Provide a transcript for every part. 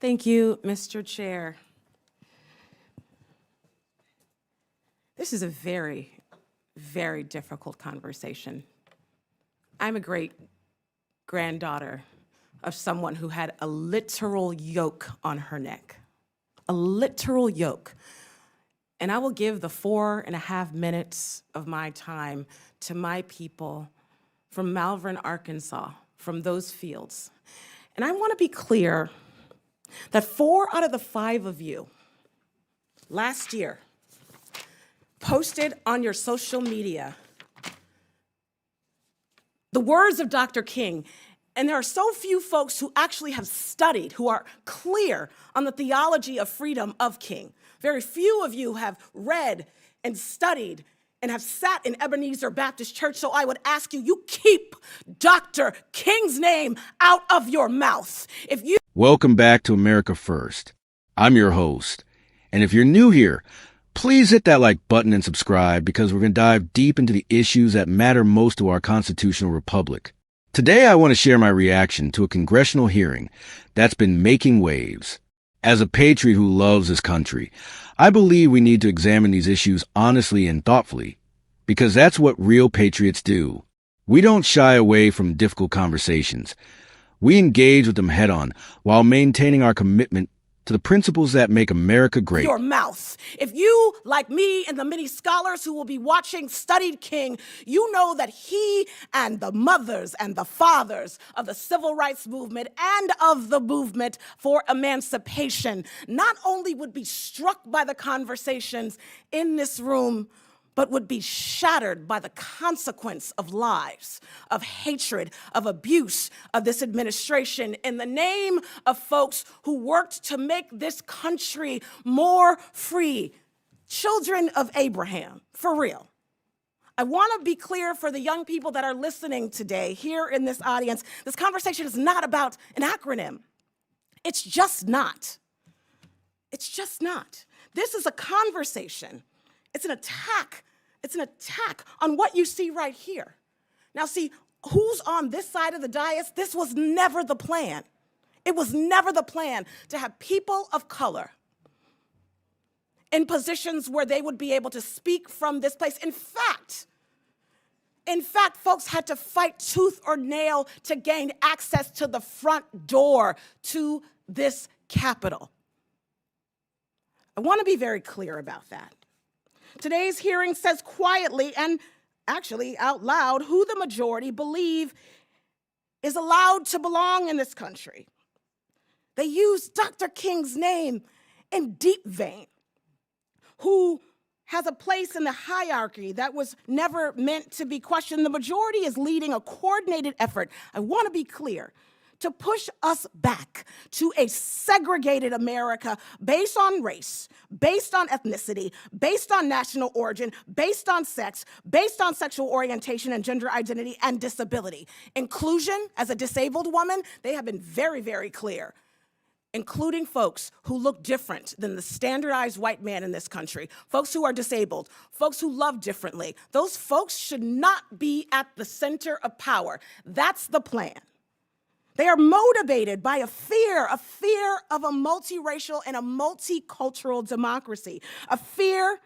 Thank you, Mr. Chair. This is a very, very difficult conversation. I'm a great granddaughter of someone who had a literal yoke on her neck, a literal yoke. And I will give the 4.5 minutes of my time to my people from Malvern, Arkansas, from those fields. And I want to be clear that 4 out of the 5 of you last year posted on your social media the words of Dr. King. And there are so few folks who actually have studied, who are clear on the theology of freedom of King. Very few of you have read and studied and have sat in Ebenezer Baptist Church, so I would ask you, you keep Dr. King's name out of your mouth. Welcome back to America First. I'm your host. And if you're new here, please hit that like button and subscribe because we're going to dive deep into the issues that matter most to our constitutional republic. Today, I want to share my reaction to a congressional hearing that's been making waves. As a patriot who loves this country, I believe we need to examine these issues honestly and thoughtfully, because that's what real patriots do. We don't shy away from difficult conversations. We engage with them head-on while maintaining our commitment to the principles that make America great. Your mouth. If you, like me and the many scholars who will be watching, studied King, you know that he and the mothers and the fathers of the civil rights movement and of the movement for emancipation not only would be struck by the conversations in this room, but would be shattered by the consequence of lies, of hatred, of abuse of this administration in the name of folks who worked to make this country more free. Children of Abraham, for real. I want to be clear for the young people that are listening today here in this audience, this conversation is not about an acronym. It's just not. It's just not. This is a conversation. It's an attack. It's an attack on what you see right here. Now, see, who's on this side of the dais? This was never the plan. It was never the plan to have people of color in positions where they would be able to speak from this place. In fact, folks had to fight tooth or nail to gain access to the front door to this Capitol. I want to be very clear about that. Today's hearing says quietly and actually out loud who the majority believe is allowed to belong in this country. They use Dr. King's name in deep vein, who has a place in the hierarchy that was never meant to be questioned. The majority is leading a coordinated effort, I want to be clear, to push us back to a segregated America based on race, based on ethnicity, based on national origin, based on sex, based on sexual orientation and gender identity and disability. Inclusion, as a disabled woman, they have been very, very clear, including folks who look different than the standardized white man in this country, folks who are disabled, folks who love differently. Those folks should not be at the center of power. That's the plan. They are motivated by a fear of a multiracial and a multicultural democracy, a fear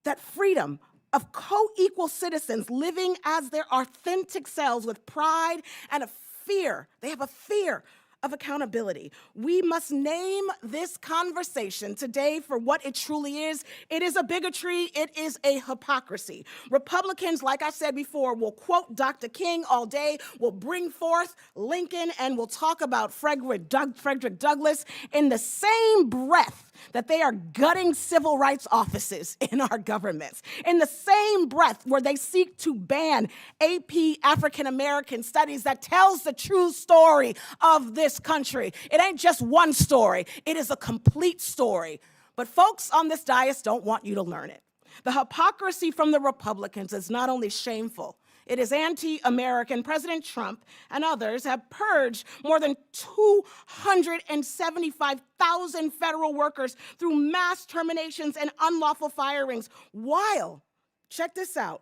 that freedom of co-equal citizens living as their authentic selves with pride and they have a fear of accountability. We must name this conversation today for what it truly is. It is a bigotry. It is a hypocrisy. Republicans, like I said before, will quote Dr. King all day, will bring forth Lincoln, and will talk about Frederick Douglass in the same breath that they are gutting civil rights offices in our governments, in the same breath where they seek to ban AP African American studies that tells the true story of this country. It ain't just one story, it is a complete story. But folks on this dais don't want you to learn it. The hypocrisy from the Republicans is not only shameful, it is anti-American. President Trump and others have purged more than 275,000 federal workers through mass terminations and unlawful firings, while, check this out,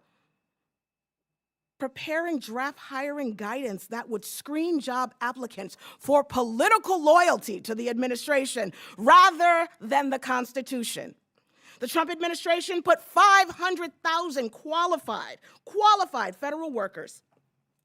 preparing draft hiring guidance that would screen job applicants for political loyalty to the administration rather than the Constitution. The Trump administration put 500,000 qualified federal workers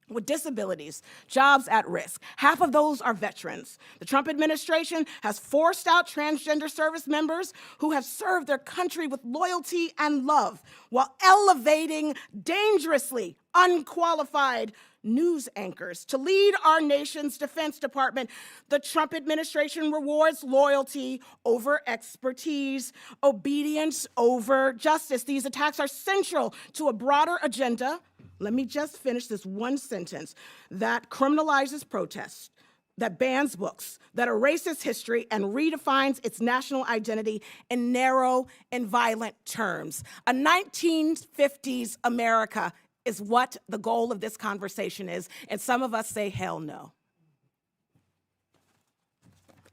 with disabilities, jobs at risk. Half of those are veterans. The Trump administration has forced out transgender service members who have served their country with loyalty and love while elevating dangerously unqualified news anchors to lead our nation's Defense Department. The Trump administration rewards loyalty over expertise, obedience over justice. These attacks are central to a broader agenda. Let me just finish this one sentence that criminalizes protest, that bans books, that erases history and redefines its national identity in narrow and violent terms. A 1950s America is what the goal of this conversation is, and some of us say, hell no.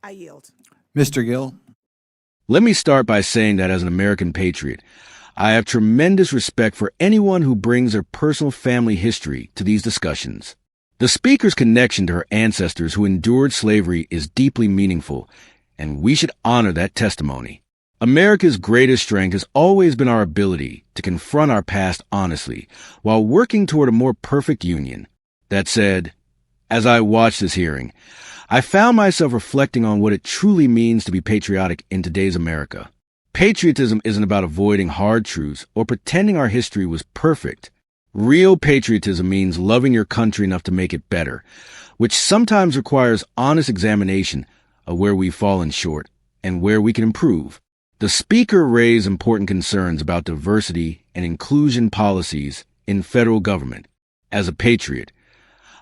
I yield. Mr. Gill. Let me start by saying that as an American patriot, I have tremendous respect for anyone who brings their personal family history to these discussions. The speaker's connection to her ancestors who endured slavery is deeply meaningful, and we should honor that testimony. America's greatest strength has always been our ability to confront our past honestly while working toward a more perfect union. That said, as I watched this hearing, I found myself reflecting on what it truly means to be patriotic in today's America. Patriotism isn't about avoiding hard truths or pretending our history was perfect. Real patriotism means loving your country enough to make it better, which sometimes requires honest examination of where we've fallen short and where we can improve. The speaker raised important concerns about diversity and inclusion policies in federal government. As a patriot,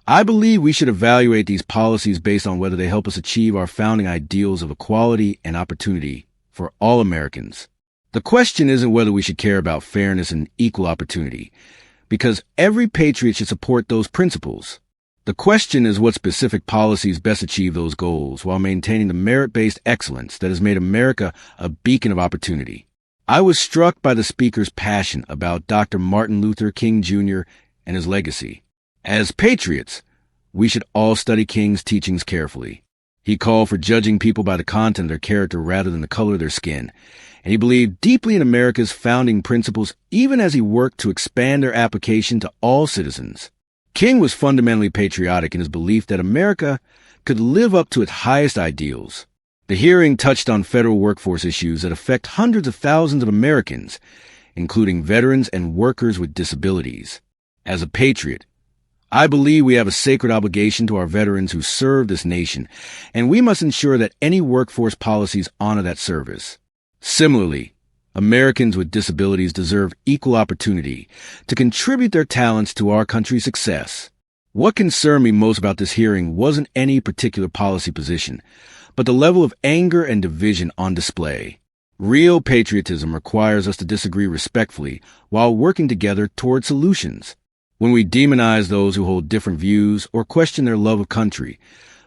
I believe we should evaluate these policies based on whether they help us achieve our founding ideals of equality and opportunity for all Americans. The question isn't whether we should care about fairness and equal opportunity, because every patriot should support those principles. The question is what specific policies best achieve those goals while maintaining the merit-based excellence that has made America a beacon of opportunity. I was struck by the speaker's passion about Dr. Martin Luther King Jr. and his legacy. As patriots, we should all study King's teachings carefully. He called for judging people by the content of their character rather than the color of their skin, and he believed deeply in America's founding principles even as he worked to expand their application to all citizens. King was fundamentally patriotic in his belief that America could live up to its highest ideals. The hearing touched on federal workforce issues that affect hundreds of thousands of Americans, including veterans and workers with disabilities. As a patriot, I believe we have a sacred obligation to our veterans who serve this nation, and we must ensure that any workforce policies honor that service. Similarly, Americans with disabilities deserve equal opportunity to contribute their talents to our country's success. What concerned me most about this hearing wasn't any particular policy position, but the level of anger and division on display. Real patriotism requires us to disagree respectfully while working together toward solutions. When we demonize those who hold different views or question their love of country,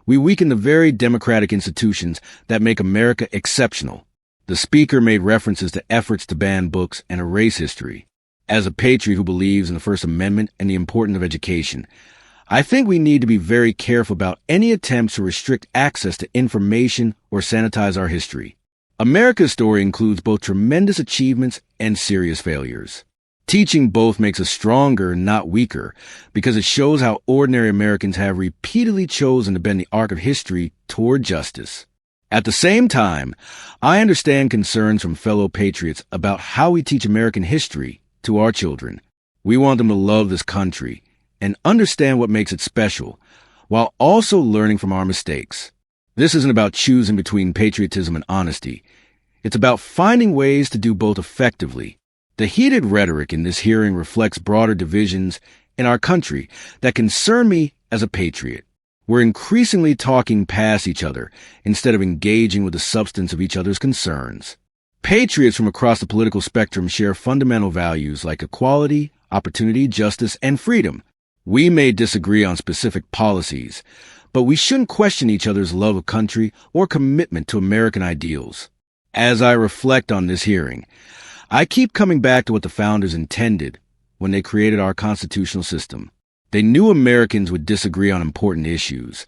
we weaken the very democratic institutions that make America exceptional. The speaker made references to efforts to ban books and erase history. As a patriot who believes in the First Amendment and the importance of education, I think we need to be very careful about any attempts to restrict access to information or sanitize our history. America's story includes both tremendous achievements and serious failures. Teaching both makes us stronger, not weaker, because it shows how ordinary Americans have repeatedly chosen to bend the arc of history toward justice. At the same time, I understand concerns from fellow patriots about how we teach American history to our children. We want them to love this country and understand what makes it special, while also learning from our mistakes. This isn't about choosing between patriotism and honesty. It's about finding ways to do both effectively. The heated rhetoric in this hearing reflects broader divisions in our country that concern me as a patriot. We're increasingly talking past each other instead of engaging with the substance of each other's concerns. Patriots from across the political spectrum share fundamental values like equality, opportunity, justice, and freedom. We may disagree on specific policies, but we shouldn't question each other's love of country or commitment to American ideals. As I reflect on this hearing, I keep coming back to what the founders intended when they created our constitutional system. They knew Americans would disagree on important issues,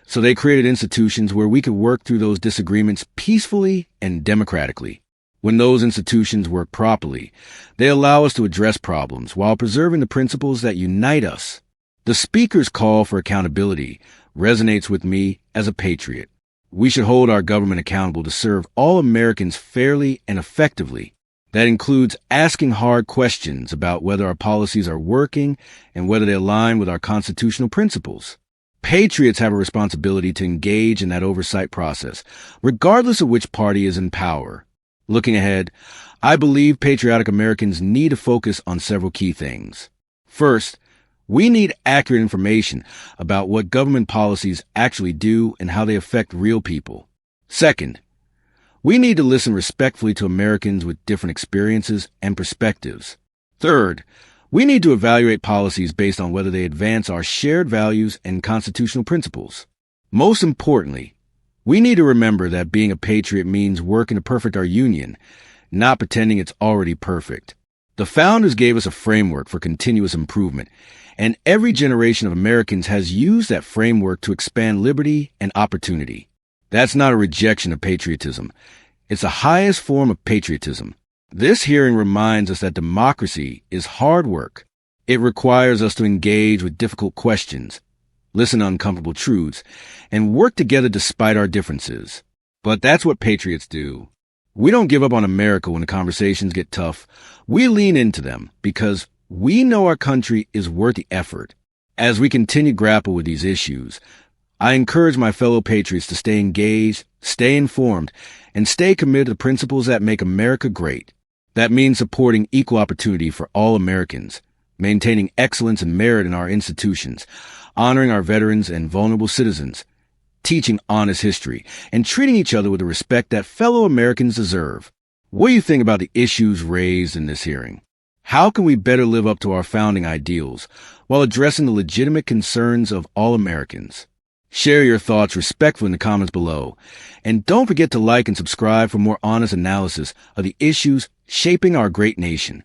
so they created institutions where we could work through those disagreements peacefully and democratically. When those institutions work properly, they allow us to address problems while preserving the principles that unite us. The speaker's call for accountability resonates with me as a patriot. We should hold our government accountable to serve all Americans fairly and effectively. That includes asking hard questions about whether our policies are working and whether they align with our constitutional principles. Patriots have a responsibility to engage in that oversight process, regardless of which party is in power. Looking ahead, I believe patriotic Americans need to focus on several key things. First, we need accurate information about what government policies actually do and how they affect real people. Second, we need to listen respectfully to Americans with different experiences and perspectives. Third, we need to evaluate policies based on whether they advance our shared values and constitutional principles. Most importantly, we need to remember that being a patriot means working to perfect our union, not pretending it's already perfect. The founders gave us a framework for continuous improvement, and every generation of Americans has used that framework to expand liberty and opportunity. That's not a rejection of patriotism. It's the highest form of patriotism. This hearing reminds us that democracy is hard work. It requires us to engage with difficult questions, listen to uncomfortable truths, and work together despite our differences. But that's what patriots do. We don't give up on America when the conversations get tough. We lean into them because we know our country is worth the effort. As we continue to grapple with these issues, I encourage my fellow patriots to stay engaged, stay informed, and stay committed to the principles that make America great. That means supporting equal opportunity for all Americans, maintaining excellence and merit in our institutions, honoring our veterans and vulnerable citizens, teaching honest history, and treating each other with the respect that fellow Americans deserve. What do you think about the issues raised in this hearing? How can we better live up to our founding ideals while addressing the legitimate concerns of all Americans? Share your thoughts respectfully in the comments below. And don't forget to like and subscribe for more honest analysis of the issues shaping our great nation.